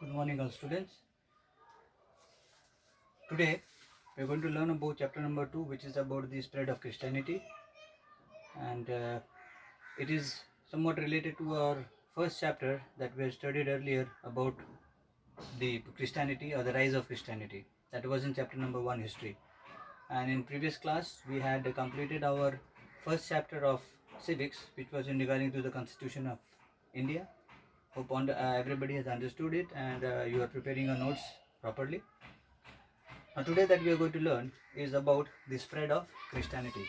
Good morning, all students. Today we are going to learn about chapter number 2, which is about the spread of Christianity, and it is somewhat related to our first chapter that we had studied earlier about the Christianity or the rise of Christianity. That was in chapter number 1, history. And in previous class we had completed our first chapter of civics, which was in regarding to the Constitution of India. Hope everybody has understood it and you are preparing your notes properly. Now today that we are going to learn is about the spread of Christianity,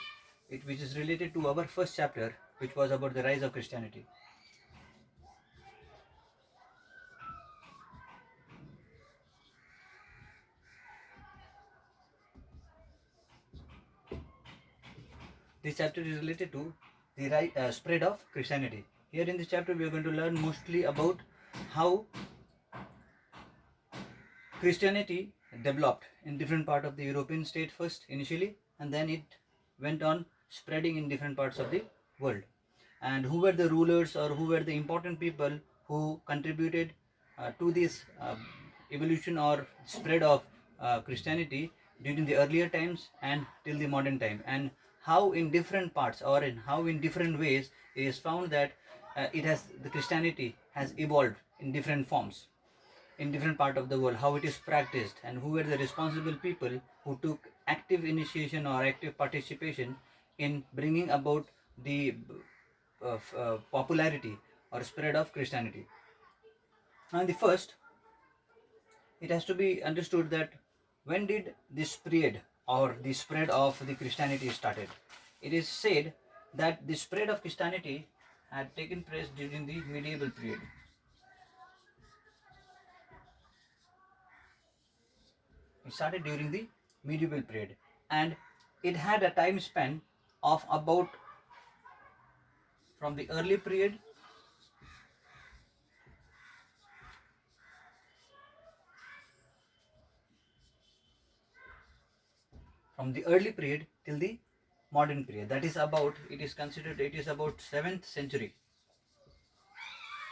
which is related to our first chapter, which was about the rise of Christianity. This chapter is related to the spread of Christianity. Here in this chapter we are going to learn mostly about how Christianity developed in different part of the European state first initially, and then it went on spreading in different parts of the world. And who were the rulers or who were the important people who contributed to this evolution or spread of Christianity during the earlier times and till the modern time, and how in different parts or how in different ways it is found that the Christianity has evolved in different forms in different part of the world, how it is practiced, and who were the responsible people who took active initiation or active participation in bringing about the popularity or spread of Christianity. Now, in the first, it has to be understood that when did this period or the spread of the Christianity started? It is said that the spread of Christianity had taken place during the medieval period. It started during the medieval period, and it had a time span of about from the early period till the modern period. That is about, it is considered, it is about 7th century.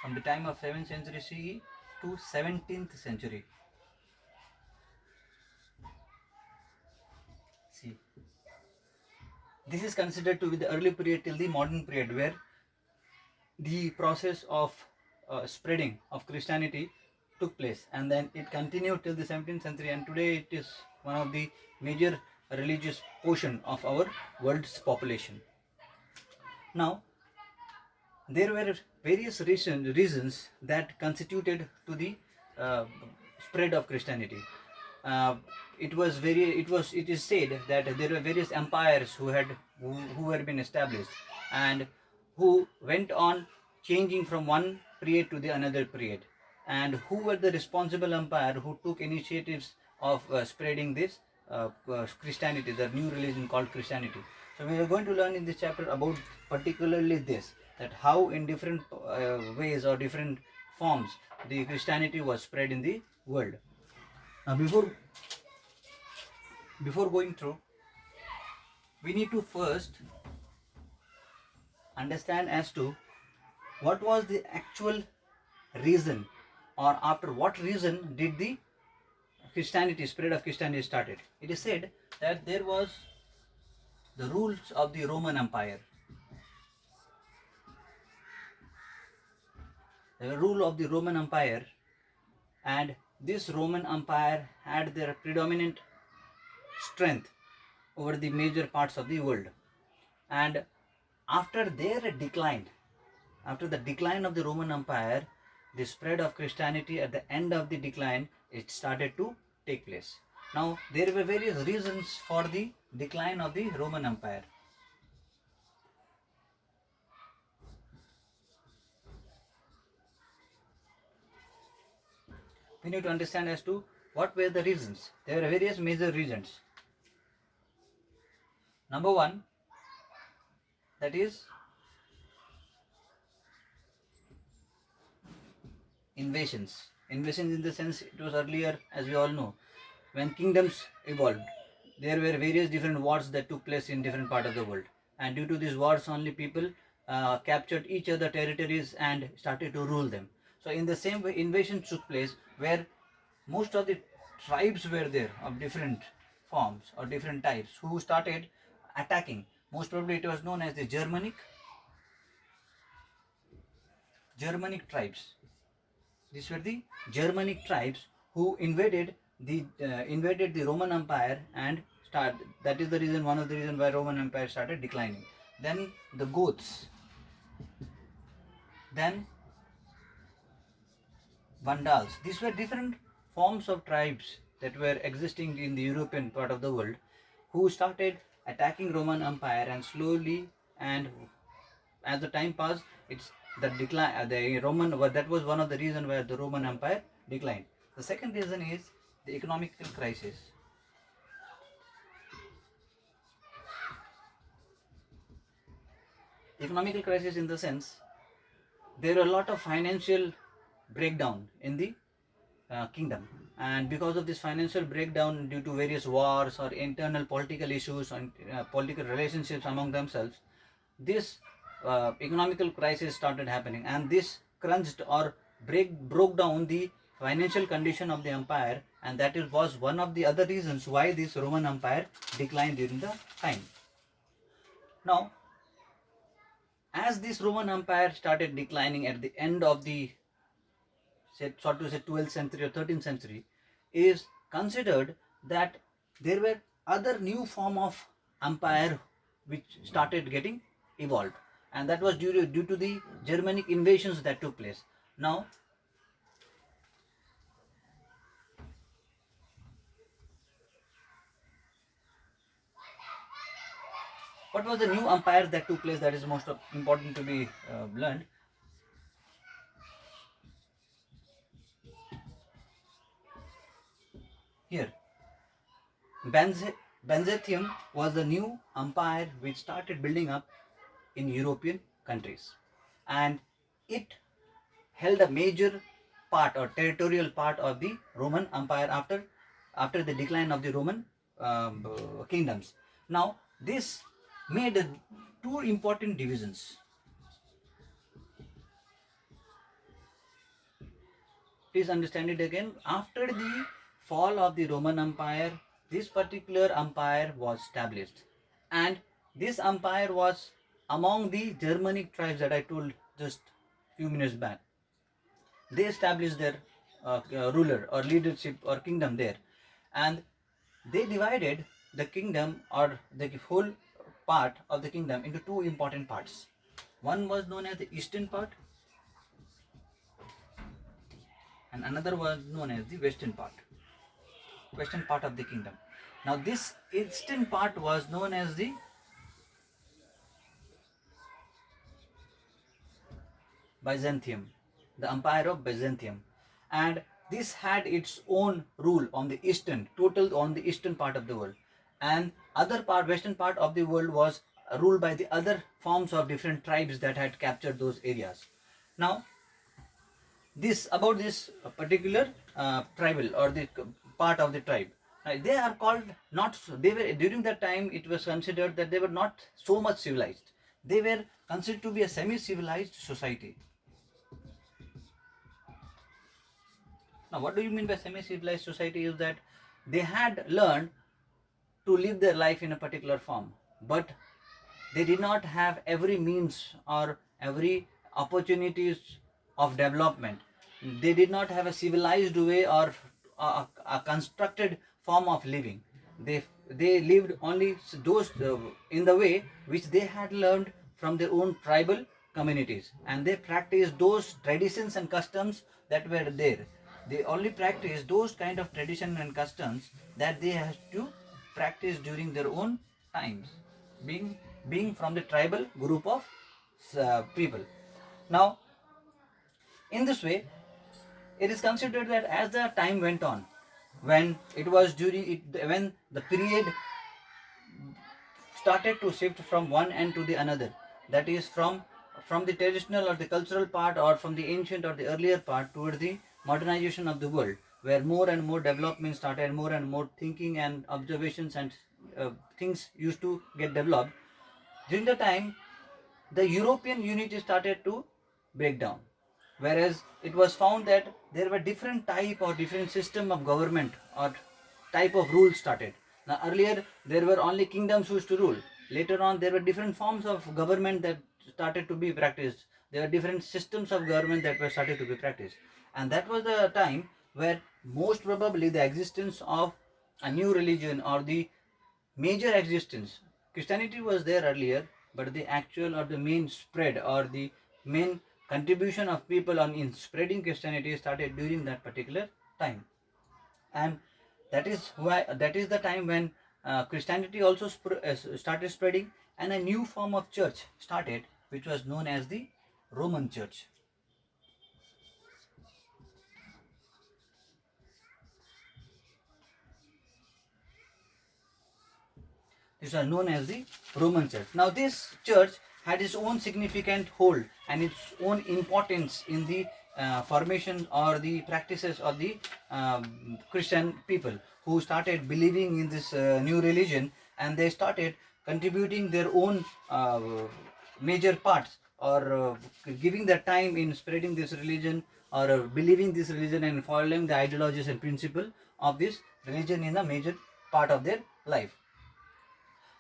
From the time of 7th century CE to 17th century. See, this is considered to be the early period till the modern period, where the process of spreading of Christianity took place, and then it continued till the 17th century, and today it is one of the major religious portion of our world's population. Now, there were various reasons that constituted to the spread of Christianity. It is said that there were various empires who had been established and who went on changing from one period to the another period, and who were the responsible empire who took initiatives of spreading this Christianity, the new religion called Christianity. So we are going to learn in this chapter about particularly this, that how in different ways or different forms the Christianity was spread in the world. Now before going through, we need to first understand as to what was the actual reason, or after what reason did the spread of Christianity started. It is said that there was the rules of the Roman Empire. The rule of the Roman Empire, and this Roman Empire had their predominant strength over the major parts of the world. And after the decline of the Roman Empire, the spread of Christianity at the end of the decline, it started to take place. Now, there were various reasons for the decline of the Roman Empire. We need to understand as to what were the reasons. There were various major reasons. Number one, that is invasions. Invasions in the sense, it was earlier, as we all know, when kingdoms evolved, there were various different wars that took place in different parts of the world, and due to these wars only people captured each other territories and started to rule them. So in the same way, invasions took place where most of the tribes were there of different forms or different types who started attacking. Most probably it was known as the Germanic tribes. These were the Germanic tribes who invaded the Roman Empire and that is the reason, one of the reason why Roman Empire started declining. Then the Goths, then Vandals. These were different forms of tribes that were existing in the European part of the world who started attacking Roman Empire, and slowly, and as the time passed, it's the decline. The Roman that was one of the reasons why the Roman Empire declined. The second reason is the economical crisis. Economical crisis in the sense there are a lot of financial breakdown in the kingdom, and because of this financial breakdown due to various wars or internal political issues and political relationships among themselves, this economical crisis started happening, and this crunched or broke down the financial condition of the empire, and was one of the other reasons why this Roman Empire declined during the time. Now, as this Roman Empire started declining at the end of the, so to say, 12th century or 13th century, is considered that there were other new form of empire which started getting evolved, and that was due to the Germanic invasions that took place. Now, what was the new empire that took place that is most important to be learned? Here, Byzantium was the new empire which started building up in European countries, and it held a major part or territorial part of the Roman Empire after the decline of the Roman kingdoms. Now, this made two important divisions. Please understand it again. After the fall of the Roman Empire, this particular empire was established, and this empire was among the Germanic tribes that I told just few minutes back. They established their ruler or leadership or kingdom there, and they divided the kingdom or the whole part of the kingdom into two important parts. One was known as the eastern part, and another was known as the western part of the kingdom. Now, this eastern part was known as the Byzantium, the Empire of Byzantium, and this had its own rule on the eastern part of the world, and western part of the world was ruled by the other forms of different tribes that had captured those areas. Now, this particular tribal or the part of the tribe, they are called not. They were during that time. It was considered that they were not so much civilized. They were considered to be a semi-civilized society. Now, what do you mean by semi-civilized society? Is that they had learned to live their life in a particular form, but they did not have every means or every opportunities of development. They did not have a civilized way or a constructed form of living. They lived only those in the way which they had learned from their own tribal communities, and they practiced those traditions and customs that were there. They only practiced those kind of tradition and customs that they had to practice during their own times, being from the tribal group of people. Now, in this way, it is considered that as the time went on, when the period started to shift from one end to the another, that is from the traditional or the cultural part, or from the ancient or the earlier part towards the modernization of the world, where more and more development started, more and more thinking and observations and things used to get developed. During the time, the European unity started to break down. whereas it was found that there were different type or different system of government or type of rules started. Now earlier there were only kingdoms who used to rule. Later on there were different forms of government that started to be practiced. There were different systems of government that were started to be practiced, and that was the time where most probably the existence of a new religion or the major existence. Christianity was there earlier, but the actual or the main spread or the main contribution of people on in spreading Christianity started during that particular time. And that is the time when Christianity also started spreading, and a new form of church started, which was known as the Roman Church. These are known as the Roman Church. Now, this church had its own significant hold and its own importance in the formation or the practices of the Christian people who started believing in this new religion, and they started contributing their own major parts or giving their time in spreading this religion or believing this religion and following the ideologies and principle of this religion in a major part of their life.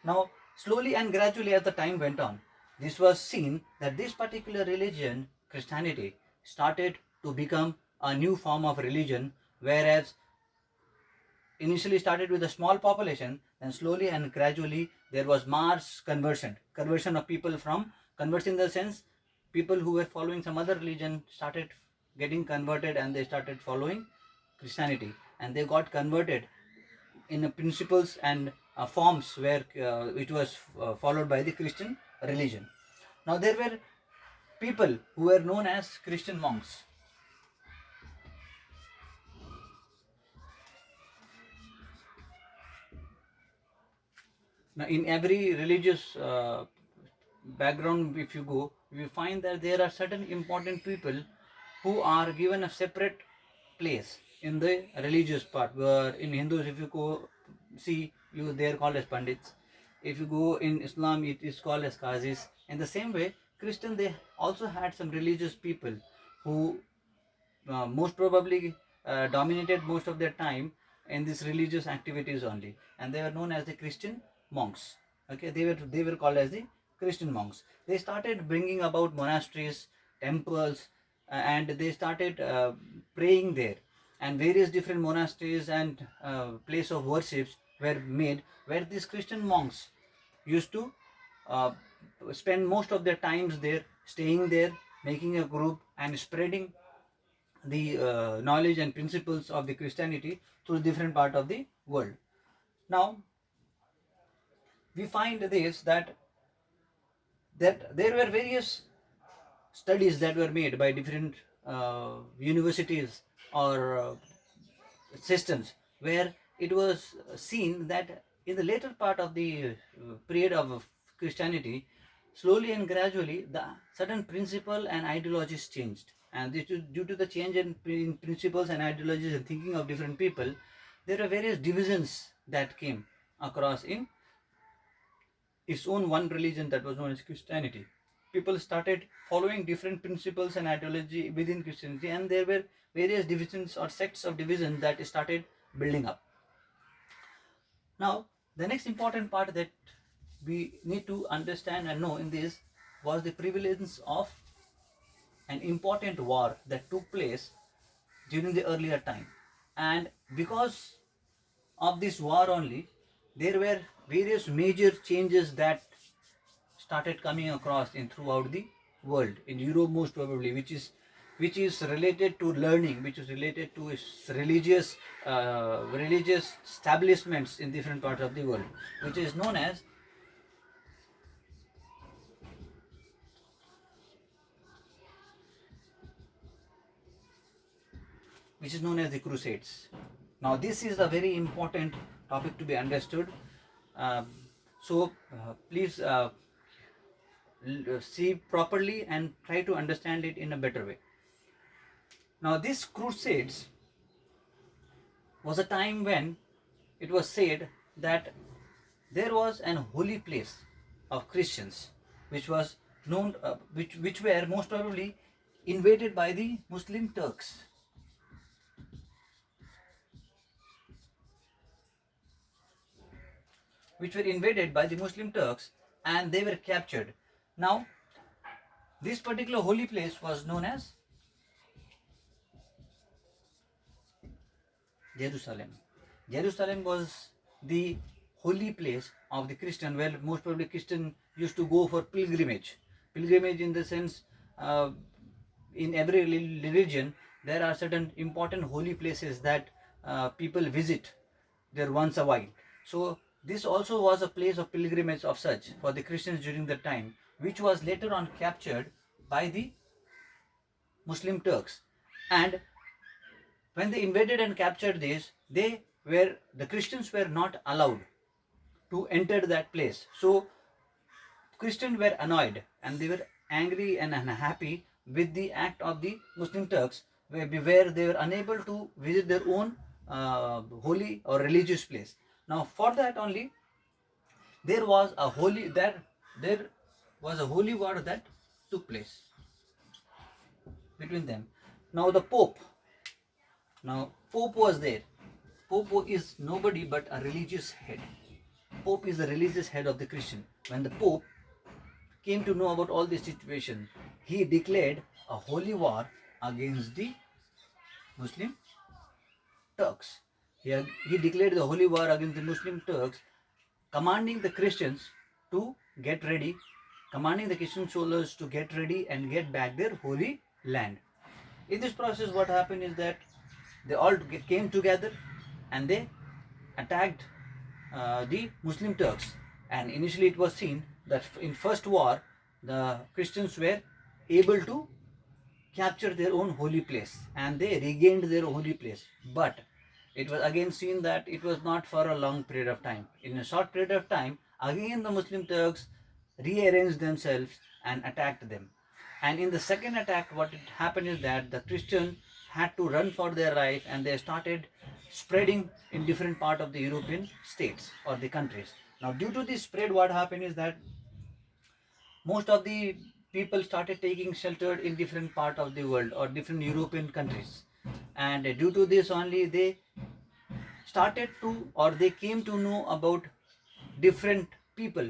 Now, slowly and gradually as the time went on, this was seen that this particular religion, Christianity, started to become a new form of religion, whereas initially started with a small population, then slowly and gradually there was mass conversion of people from converts in the sense people who were following some other religion started getting converted and they started following Christianity, and they got converted in the principles and forms where it was followed by the Christian religion. Now there were people who were known as Christian monks. Now in every religious background, if you go, you find that there are certain important people who are given a separate place in the religious part. Where in Hindus, if you go see, you they are called as pandits. If you go in Islam, it is called as qazis. In the same way, Christian, they also had some religious people who most probably dominated most of their time in these religious activities only, and they were known as the Christian monks. Okay, they were called as the Christian monks. They started bringing about monasteries, temples, and they started praying there, and various different monasteries and place of worships were made where these Christian monks used to uh, spend most of their times there, staying there, making a group and spreading the knowledge and principles of the Christianity to different part of the world. Now we find this that there were various studies that were made by different universities or systems where it was seen that in the later part of the period of Christianity, slowly and gradually the certain principle and ideologies changed, and this is due to the change in principles and ideologies and thinking of different people. There are various divisions that came across in its own one religion that was known as Christianity. People started following different principles and ideology within Christianity, and there were various divisions or sects of division that started building up. Now, the next important part that we need to understand and know in this was the prevalence of an important war that took place during the earlier time. And because of this war only, there were various major changes that started coming across in throughout the world, in Europe most probably, which is related to learning, which is related to religious establishments in different parts of the world, which is known as the Crusades. Now this is a very important topic to be understood. So please see properly and try to understand it in a better way. Now this Crusades was a time when it was said that there was an holy place of Christians which was known which were most probably invaded by the Muslim Turks. Which were invaded by the Muslim Turks, and they were captured. Now, this particular holy place was known as Jerusalem. Jerusalem was the holy place of the Christian, where most probably Christian used to go for pilgrimage. Pilgrimage in the sense, in every religion, there are certain important holy places that people visit there once a while. So this also was a place of pilgrimage of such for the Christians during that time, which was later on captured by the Muslim Turks. And when they invaded and captured this, the Christians were not allowed to enter that place. So Christians were annoyed and they were angry and unhappy with the act of the Muslim Turks, where they were unable to visit their own holy or religious place. Now, for that only, there was a holy war that took place between them. Now, Pope was there. Pope is nobody but a religious head. Pope is the religious head of the Christian. When the Pope came to know about all this situation, he declared a holy war against the Muslim Turks. He declared the holy war against the Muslim Turks, commanding the Christians to get ready, commanding the Christian soldiers to get ready and get back their holy land. In this process, what happened is that they all came together and they attacked the Muslim Turks. And initially it was seen that in first war, the Christians were able to capture their own holy place and they regained their holy place. But it was again seen that it was not for a long period of time. In a short period of time, again the Muslim Turks rearranged themselves and attacked them. And in the second attack, what happened is that the Christians had to run for their life and they started spreading in different part of the European states or the countries. Now, due to this spread, what happened is that most of the people started taking shelter in different part of the world or different European countries. And due to this only, they started to, or they came to know about different people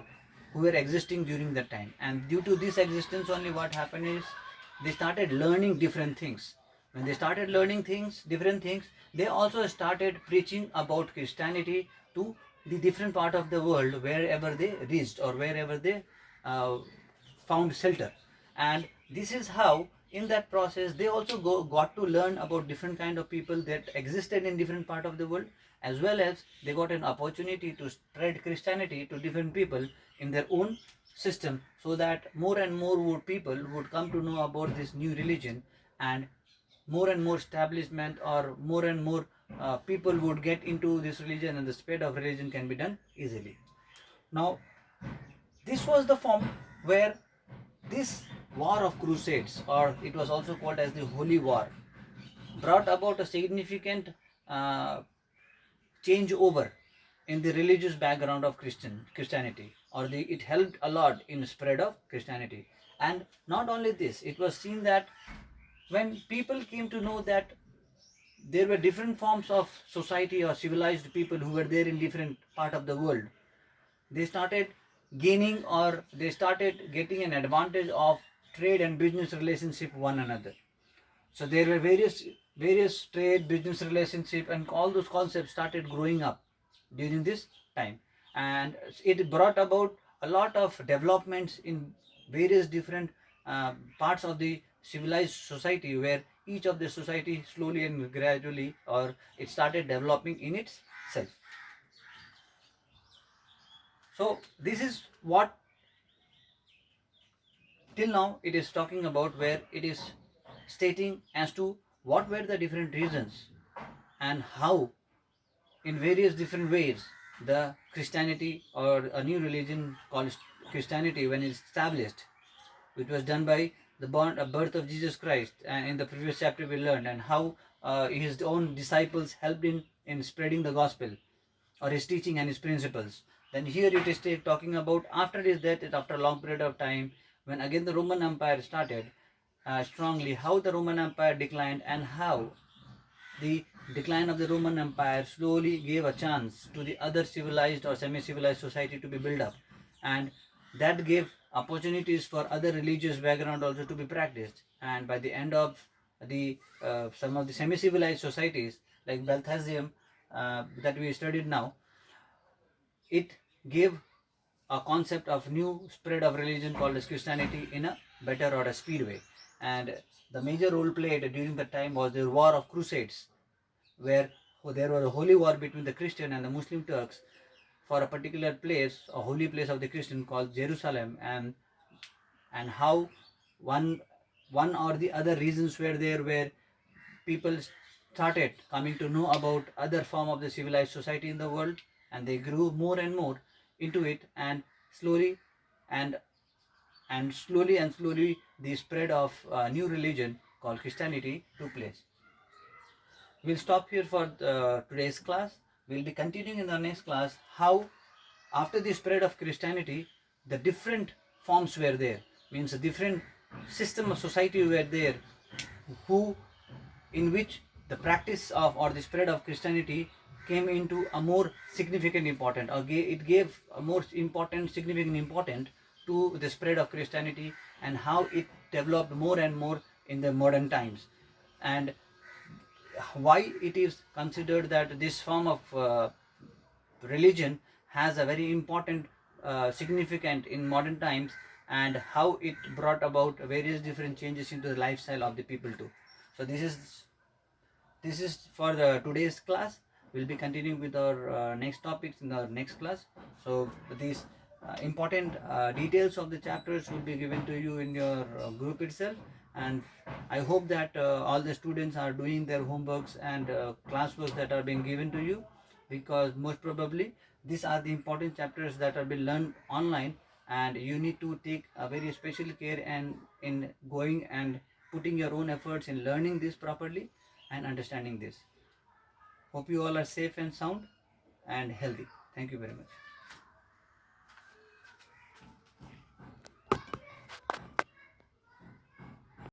who were existing during that time. And due to this existence only, what happened is they started learning different things. When they started learning different things, they also started preaching about Christianity to the different part of the world wherever they reached or wherever they found shelter. And this is how in that process they also got to learn about different kind of people that existed in different part of the world, as well as they got an opportunity to spread Christianity to different people in their own system, so that more and more people would come to know about this new religion, and more establishment or more and more people would get into this religion, and the spread of religion can be done easily. Now, this was the form where this war of crusades, or it was also called as the Holy War, brought about a significant change over in the religious background of Christianity, or it helped a lot in the spread of Christianity. And not only this, it was seen that when people came to know that there were different forms of society or civilized people who were there in different part of the world, they started gaining or they started getting an advantage of trade and business relationship one another. So there were various trade, business relationship, and all those concepts started growing up during this time, and it brought about a lot of developments in various different parts of the civilized society, where each of the society slowly and gradually, or it started developing in itself. So this is what till now it is talking about, where it is stating as to what were the different reasons and how in various different ways the Christianity, or a new religion called Christianity, when it's established, it was done by the birth of Jesus Christ, and in the previous chapter we learned, and how his own disciples helped in spreading the gospel, or his teaching and his principles. Then here it is talking about after his death, after a long period of time, when again the Roman Empire started, strongly how the Roman Empire declined and how the decline of the Roman Empire slowly gave a chance to the other civilized or semi-civilized society to be built up, and that gave opportunities for other religious background also to be practiced. And by the end of the some of the semi-civilized societies like Balthazium that we studied now, it gave a concept of new spread of religion called as Christianity in a better or a speed way. And the major role played during that time was the War of Crusades, where there was a holy war between the Christian and the Muslim Turks for a particular place, a holy place of the Christian called Jerusalem, and how one or the other reasons were there where people started coming to know about other form of the civilized society in the world, and they grew more and more into it, and slowly and slowly the spread of new religion called Christianity took place. We'll stop here for today's class. We'll be continuing in the next class how after the spread of Christianity the different forms were there, means a different system of society were there, who in which the practice of or the spread of Christianity came into a more significant important, or it gave a more important significant important to the spread of Christianity, and how it developed more and more in the modern times, and why it is considered that this form of religion has a very important significant in modern times, and how it brought about various different changes into the lifestyle of the people too. So this is for the today's class. We'll be continuing with our next topics in our next class. So these important details of the chapters will be given to you in your group itself, and I hope that all the students are doing their homeworks and classworks that are being given to you, because most probably these are the important chapters that are being learned online, and you need to take a very special care and in going and putting your own efforts in learning this properly and understanding this. Hope you all are safe and sound and healthy. Thank you very much.